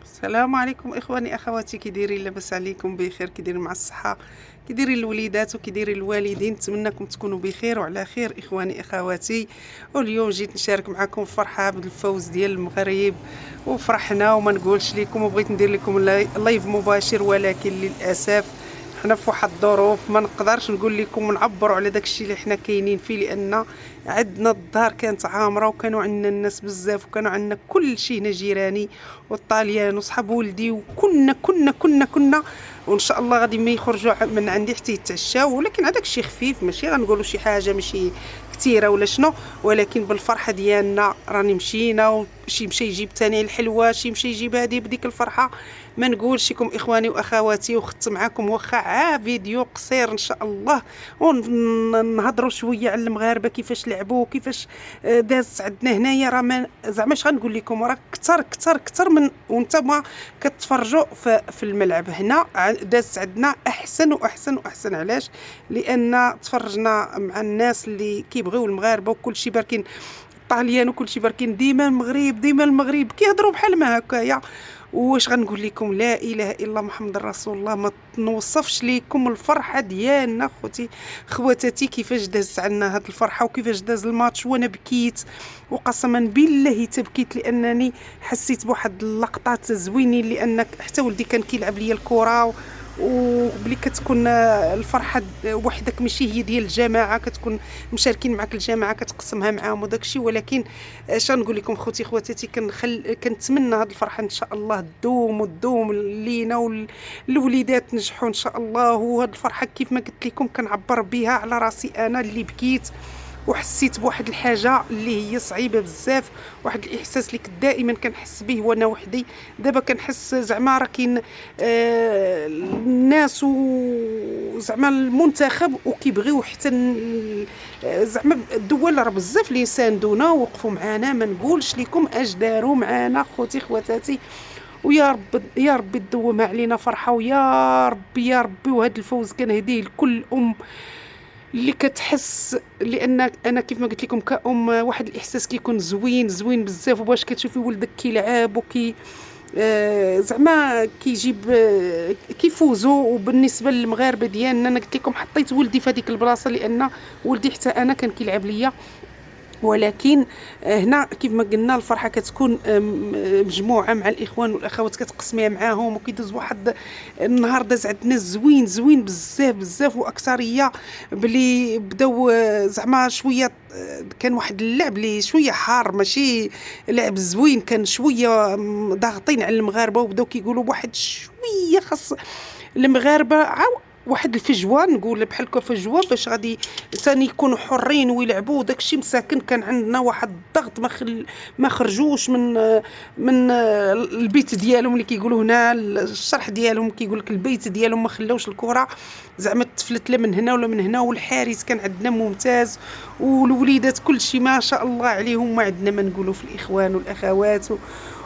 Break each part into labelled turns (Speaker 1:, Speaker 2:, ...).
Speaker 1: السلام عليكم اخواني اخواتي، كي دايرين؟ لاباس عليكم؟ بخير؟ كي دايرين مع الصحه؟ كي دايرين الوليدات وكي دايرين الوالدين؟ نتمنىكم تكونوا بخير وعلى خير اخواني اخواتي. واليوم جيت نشارك معكم الفرحه بالفوز ديال المغرب، وفرحنا وما نقولش لكم، وبغيت ندير لكم لايف مباشر، ولكن للاسف حنا في واحد الظروف ما نقدرش نقول لكم ونعبروا على داكشي اللي حنا كاينين فيه، لان عندنا الدار كانت عامره وكانوا عندنا الناس بزاف وكانوا عندنا كل شيء، هنا جيراني والطاليان وصحاب ولدي، وكنا وان شاء الله غادي ما يخرجوا من عندي حتى يتعشاو، ولكن هذاك الشيء خفيف، ماشي غنقولوا شي حاجه ماشي كثيره ولا شنو، ولكن بالفرحه ديالنا راني مشينا، وشي مشى يجيب ثاني الحلوه، شي مشى يجيب هذه، بديك الفرحه ما نقولش لكم اخواني واخواتي. وخدت معكم واخا فيديو قصير ان شاء الله، ونهضروا شويه على المغاربه كيفاش لعبوا وكيفاش دازت عندنا هنايا. راه زعما اش غنقول لكم، راه كتر من وانتما كتفرجوا في الملعب هنا دازت عندنا احسن واحسن واحسن. علاش؟ لان تفرجنا مع الناس اللي كيبغيو المغاربه وكل شيء باركين، الطاليان وكل شيء باركين، ديما المغرب ديما المغرب، كيهضروا بحال ما هكايا. واش غنقول لكم؟ لا اله الا الله محمد رسول الله. ما نوصفش لكم الفرحه ديالنا خوتي خواتاتي، كيفاش دازت عنا هاد الفرحه وكيفاش داز الماتش، وانا بكيت وقسما بالله تبكيت، لانني حسيت بواحد اللقطات زوينين، لانك حتى ولدي كان كيلعب ليا الكره، وبلي كتكون الفرحه وحدك ماشي هي ديال الجماعه، كتكون مشاركين معك الجماعه كتقسمها معاهم وداك الشيء. ولكن اش نقول لكم خوتي خواتاتي، كنتمنى هذه الفرحه ان شاء الله تدوم وتدوم لينا والوليدات نجحوا ان شاء الله. وهذه الفرحه كيف ما قلت لكم كنعبر بها على راسي انا اللي بكيت وحسيت بواحد الحاجه اللي هي صعيبه بزاف، واحد الاحساس اللي كنت دائما كنحس به وانا وحدي. دابا كنحس زعما راه كاين الناس وزعما المنتخب وكيبغيو حتى زعما الدول راه بزاف اللي ساندونا ووقفوا معنا، ما نقولش لكم اش داروا معنا خوتي خواتاتي. ويا رب يا ربي تدومها علينا فرحه، ويا ربي يا ربي. وهذا الفوز كنهديه لكل ام اللي كتحس، لان انا كيف ما قلت لكم كأم واحد الاحساس كيكون زوين زوين بزاف، وباش كتشوفي ولدك كيلعب وكي زعما كيجيب كيفوزوا. وبالنسبه للمغاربه ديالنا، انا قلت لكم حطيت ولدي في هذيك البلاصه، لان ولدي حتى انا كان كيلعب ليا. ولكن هنا كيف ما قلنا الفرحه كتكون مجموعه مع الاخوان والاخوات، كتقسميها معاهم وكيدوز واحد النهار داز عندنا زوين زوين بزاف بزاف. واكثريه بلي بداو زعما شويه كان واحد اللعب اللي شويه حار، ماشي لعب زوين، كان شويه ضاغطين على المغاربه، وبداو كيقولوا بواحد شويه خاص المغاربه واحد الفجوه، نقول بحال هكا فجوه، باش غادي ثاني يكونوا حرين ويلعبوا. داكشي مساكن كان عندنا واحد الضغط، ما خرجوش من البيت ديالهم اللي كيقولوا هنا الشرح ديالهم، كيقول لك البيت ديالهم، ما خلاوش الكره زعما تفلت لا من هنا ولا من هنا. والحارس كان عندنا ممتاز، والوليدات كل شيء ما شاء الله عليهم، ما عندنا ما نقولوا في الاخوان والاخوات.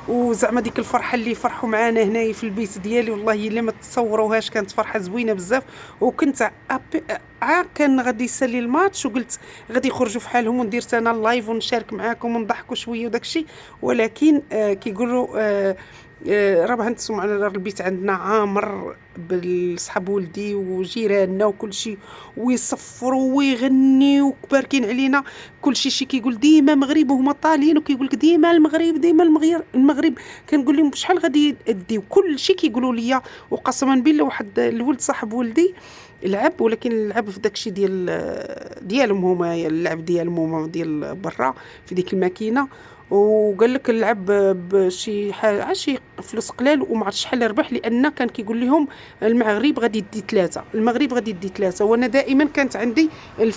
Speaker 1: وزعما ديك الفرحه اللي فرحوا معانا هنايا في البيت ديالي، والله الا ما تصوروهاش، كانت فرحه زوينه بزاف. وكنت كان غادي يسالي الماتش، وقلت غادي يخرجوا في حالهم وندير انا اللايف ونشارك معاكم ونضحكوا شويه وداكشي. ولكن كيقولوا راه غنتسمع على البيت عندنا عامر بالصحاب ولدي وجيراننا وكل شيء، ويصفروا ويغنيوا وباركين علينا كل شيء كيقول ديما مغرب، وهما طالين وكيقول لك ديما المغرب ديما المغرب. كنقول لهم شحال غادي يديو كل شيء كيقولوا لي. وقسما بالله واحد الولد صاحب ولدي لعب، ولكن لعب في داكشي ديالهم هما، اللعب ديالهم هما ديال برا في ديك الماكينه. وقال لك نلعب بشي حاجه شي فلوس قلال وما عرفتش شحال ربح، لان كان كيقول لهم المغرب غادي يدي ثلاثه، المغرب غادي يدي ثلاثه. وانا دائما كانت عندي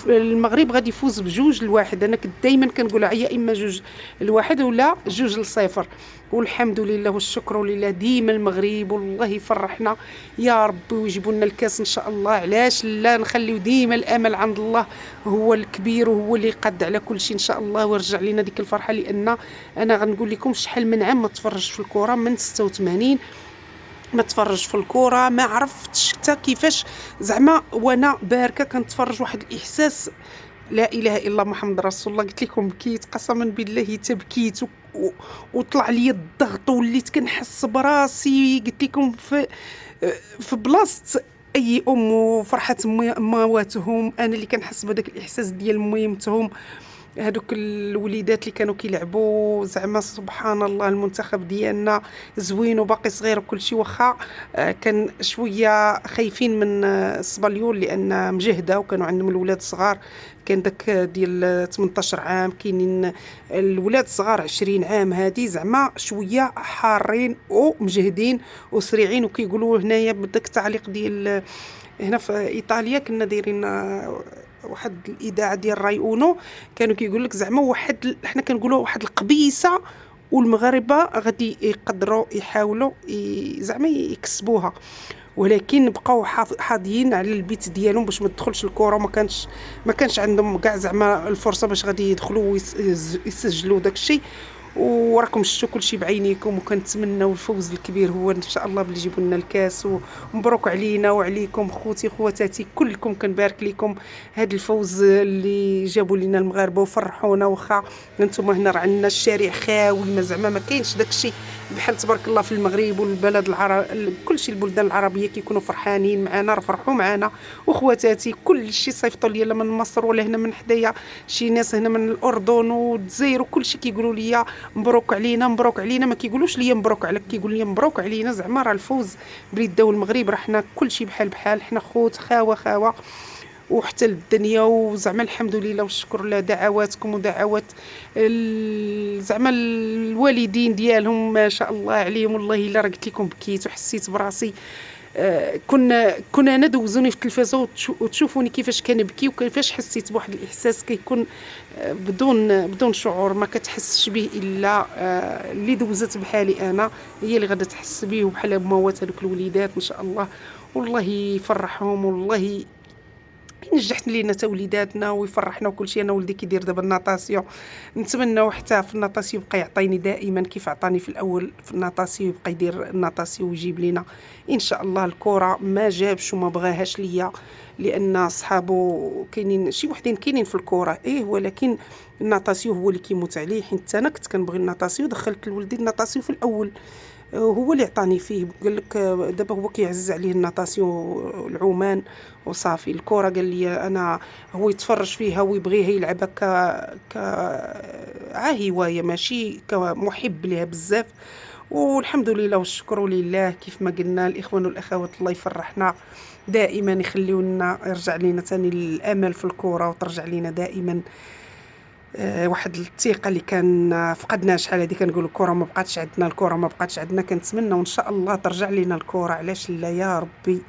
Speaker 1: المغرب غادي يفوز بجوج لواحد، انا كنت دائما كنقولها يا اما جوج لواحد ولا جوج لصفر. والحمد لله والشكر لله، ديما المغرب والله يفرحنا. يا ربي ويجيبوا لنا الكاس ان شاء الله. علاش لا؟ نخليو ديما الامل عند الله، هو الكبير وهو اللي قاد على كل شيء ان شاء الله، ويرجع لنا ديك الفرحه. لان انا غنقول لكم شحال من عام ما تفرجت في الكره، من 86 ما تفرج في الكره، ما عرفتش حتى كيفاش زعما وانا باركه كنتفرج. واحد الاحساس لا اله الا محمد رسول الله. قلت لكم بكيت قسما بالله تبكيت، و- وطلع لي الضغط وليت كنحس براسي، قلت لكم في بلاصه اي ام وفرحه مواتهم، انا اللي كنحس بهذاك الاحساس ديال ميمتهم. هادوك الوليدات اللي كانوا كيلعبوا، زعما سبحان الله المنتخب ديالنا زوين وباقي صغير وكل شيء، واخا كان شويه خايفين من الصباليون لان مجهده وكانوا عندهم الولاد صغار. كان داك ديال 18 عام، كاينين الولاد صغار 20 عام، هادي زعما شويه حارين ومجهدين وسريعين. وكيقولوا هنايا بداك التعليق ديال هنا في ايطاليا كنا دايرين واحد الاذاعه ديال راي اونو، كانوا كيقول لك زعما حنا كنقولوا واحد القبيصه والمغاربه غادي يقدروا يحاولوا زعما يكسبوها، ولكن بقاو حاضيين على البيت ديالهم باش ما تدخلش الكره. ما كانش عندهم كاع زعما الفرصه باش غادي يدخلوا ويسجلوا داكشي. وراكم شفتوا كلشي بعينيكم، وكنتمناو الفوز الكبير هو ان شاء الله باللي يجيبوا لنا الكاس. ومبروك علينا وعليكم خوتي خواتاتي كلكم، كنبارك لكم هذا الفوز اللي جابوا لنا المغاربه وفرحونا. واخا انتم هنا راه عندنا الشارع خاوي، ما زعما ما كاينش داكشي بحال تبارك الله في المغرب والبلد العرب، كلشي البلدان العربيه كيكونوا فرحانين معنا، رفرحوا معنا. وخواتاتي كلشي صيفطوا لي من مصر ولا هنا من حدايا شي ناس هنا من الاردن والجزائر، وكلشي كيقولوا لي مبروك علينا مبروك علينا، ما كيقولوش لي مبروك عليك، كيقول لي مبروك علينا. زعما راه الفوز بلي داو المغرب، راه حنا كلشي بحال بحال، حنا خوت خاوه وحتى الدنيا. وزعما الحمد لله والشكر لله، دعواتكم ودعوات زعما الوالدين ديالهم ما شاء الله عليهم. والله الا راه قلت لكم بكيت وحسيت براسي. كنا انا دوزوني في التلفازه وتشوفوني كيفاش كنبكي وكيفاش حسيت بواحد الاحساس كيكون بدون شعور، ما كتحسش به الا اللي دوزت بحالي انا، هي اللي غادا تحس به. وبحال موات هذوك الوليدات ما شاء الله، والله يفرحهم، والله نجحت لينا تا وليداتنا ويفرحنا وكل شيء. انا ولدي كيدير دابا الناطاسيون، نتمنى حتى في الناطاسيون يبقى يعطيني دائما كيف عطاني في الاول في الناطاسيون، يبقى يدير الناطاسيون ويجيب لينا ان شاء الله. الكره ما جابش وما بغاهاش ليا، لان صحابو كاينين شي وحدين كاينين في الكره ولكن الناطاسيون هو اللي كيموت عليه. حيت انا كنت كنبغي الناطاسيون، دخلت لولدي الناطاسيون في الاول، هو اللي عطاني فيه. قال لك دابا هو كيعزز عليه الناطاسيون العومان وصافي. الكره قال لي انا هو يتفرج فيها ويبغيها يلعبها هوايه ماشي كمحب ليها بزاف. والحمد لله والشكر لله، كيف ما قلنا الاخوان والاخوات الله يفرحنا دائما، يخليو لنا، يرجع لنا ثاني الامل في الكره، وترجع لنا دائما واحد الثقه اللي كان فقدناها شحال هذه. كنقول الكره ما بقاتش عندنا، الكره ما بقاتش عندنا، كنتمنى وان شاء الله ترجع لنا الكره. علاش لا يا ربي؟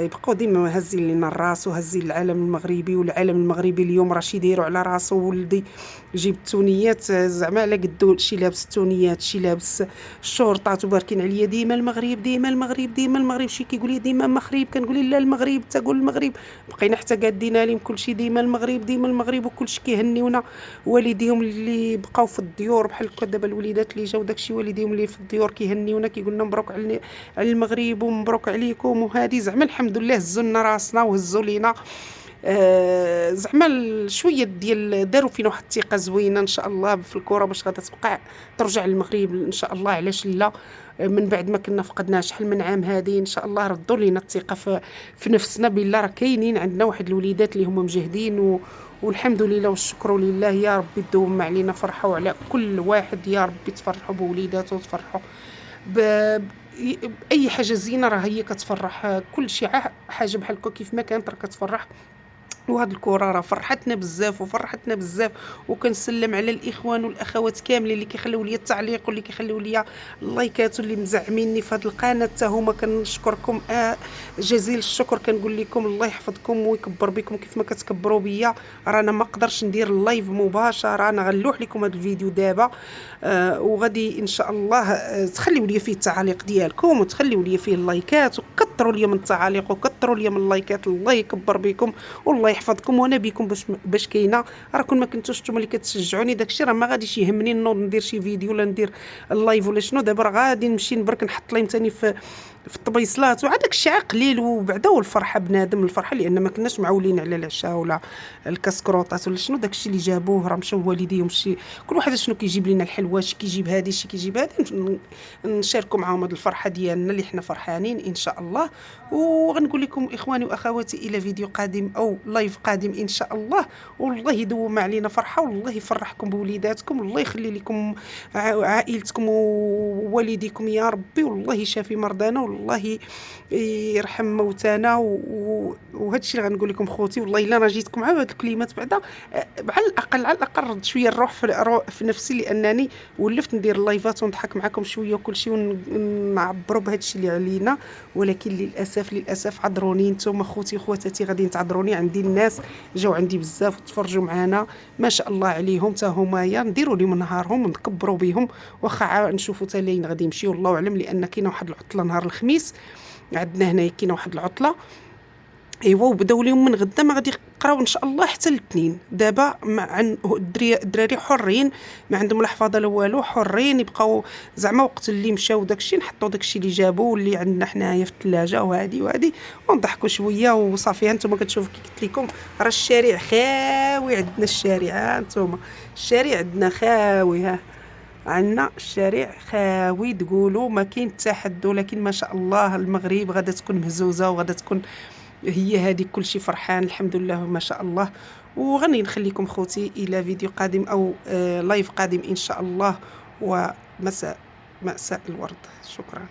Speaker 1: يبقاو ديما هازين لنا الراس وهازين العالم المغربي. والعالم المغربي اليوم راه شي يديروا على راسو. ولدي جيب التونيات زعما على قدو، شي لابس التونيات، شي لابس الشورطات، وباركين عليا ديما المغرب ديما المغرب ديما المغرب. شي كيقول لي ديما المغرب، كنقول لا المغرب، تقول المغرب. بقينا حتى قادين لهم كلشي ديما المغرب ديما المغرب، وكلشي كيهنيونا. والديهم اللي بقاو في الديور بحال هكا، دابا الوليدات اللي جاو داكشي والديهم اللي في الديور كيهنيونا، كيقولنا مبروك على المغرب ومبروك عليكم. وهذه زعما الحمد لله هزوا لنا راسنا وهزوا لينا زعما شويه ديال داروا فينا واحد الثقه زوينه ان شاء الله في الكره، باش غادا تبقى ترجع للمغرب ان شاء الله. علاش لا؟ من بعد ما كنا فقدنا شحال من عام هذه، ان شاء الله ردوا لينا الثقه في نفسنا، بالله راه كاينين عندنا واحد الوليدات اللي هما مجاهدين. والحمد لله والشكر لله. يا ربي تدوم علينا فرحه وعلى كل واحد، يا ربي تفرحوا بوليداته وتفرحوا باي حاجه زينه، راه هي كتفرح. كل شيء حاجه بحال هكا كيف ما كانت راه كتفرح. وهاد الكره راه فرحتنا بزاف وفرحتنا بزاف. وكنسلم على الاخوان والاخوات كاملين اللي كيخليو لي التعليق واللي كيخليو لي اللايكات واللي مزعميني في هاد القناه، حتى هما كنشكركم جزيل الشكر. كنقول لكم الله يحفظكم ويكبر بكم كيف ما كتكبروا بيا. رانا ما نقدرش ندير اللايف مباشره، انا غنلوح لكم هاد الفيديو دابا وغادي ان شاء الله تخليو لي فيه التعاليق ديالكم، وتخليو لي فيه اللايكات، وكثروا لي من التعاليق وكثروا كثروا لي من اللايكات، الله يكبر بكم والله يحفظكم، وانا بكم باش كاينه. راكم ما كنتوش نتوما اللي كتشجعوني، داكشي راه ما غاديش يهمني نوض ندير شي فيديو ولا ندير اللايف ولا شنو. دابا راه غادي نمشي نبرك نحط لهم ثاني في الطبيصلات، وعاد داكشي قليل وبعدا. والفرحه بنادم الفرحه، لان ما كناش معولين على العشاء ولا الكسكروطات ولا شنو. داكشي اللي جابوه راه مشاو والديهم، شي كل واحد شنو كيجيب لنا الحلوه، شي كيجيب هادي شي كيجيب هادي، نشاركوا معاهم هاد الفرحه ديالنا اللي حنا فرحانين ان شاء الله. وغنقول لكم اخواني واخواتي الى فيديو قادم او لايف قادم ان شاء الله. والله يدوم علينا فرحه، والله يفرحكم بوليداتكم، والله يخلي لكم عائلتكم ووالديكم يا ربي، والله يشافي مرضانا، والله يرحم موتانا. وهذا الشيء اللي غنقول لكم خوتي، والله الا انا جيتكم مع هاد الكلمات بعدا على الاقل رد شويه الروح في نفسي، لانني ولفت ندير اللايفات ونضحك معكم شويه وكل شيء ونعبروا بهذا الشيء اللي علينا. ولكن للاسف عذروني نتوما خوتي وخواتاتي، غادي تعذروني. عندي الناس جاو عندي بزاف وتفرجوا معنا ما شاء الله عليهم، حتى هما نديروا لهم نهارهم ونكبروا بهم، واخا نشوفوا حتى لين غادي يمشيو الله اعلم، لان كاينه واحد العطله نهار الخميس عندنا هنا، كاينه واحد العطله. ايوا وبداو لهم من غدا ما غادي يقراو ان شاء الله حتى الاثنين. دابا مع الدراري حرين، ما عندهم لا حفاظه لا والو، حرين يبقاو زعما وقت اللي مشاو داكشي نحطوا داكشي اللي جابوه واللي عندنا حنايا في الثلاجه وهادي ونضحكوا شويه وصافي. هانتوما كتشوفوا كي قلت لكم راه الشارع خاوي عندنا، الشارع هانتوما الشارع عندنا خاوي، ها عندنا الشارع خاوي، تقولوا ما كاين حتى حد. ولكن ما شاء الله المغرب غادا تكون مهزوزه وغادا تكون هي هذه كل شيء فرحان الحمد لله ما شاء الله. وغني نخليكم خوتي الى فيديو قادم او لايف قادم ان شاء الله. ومساء الورد. شكرا.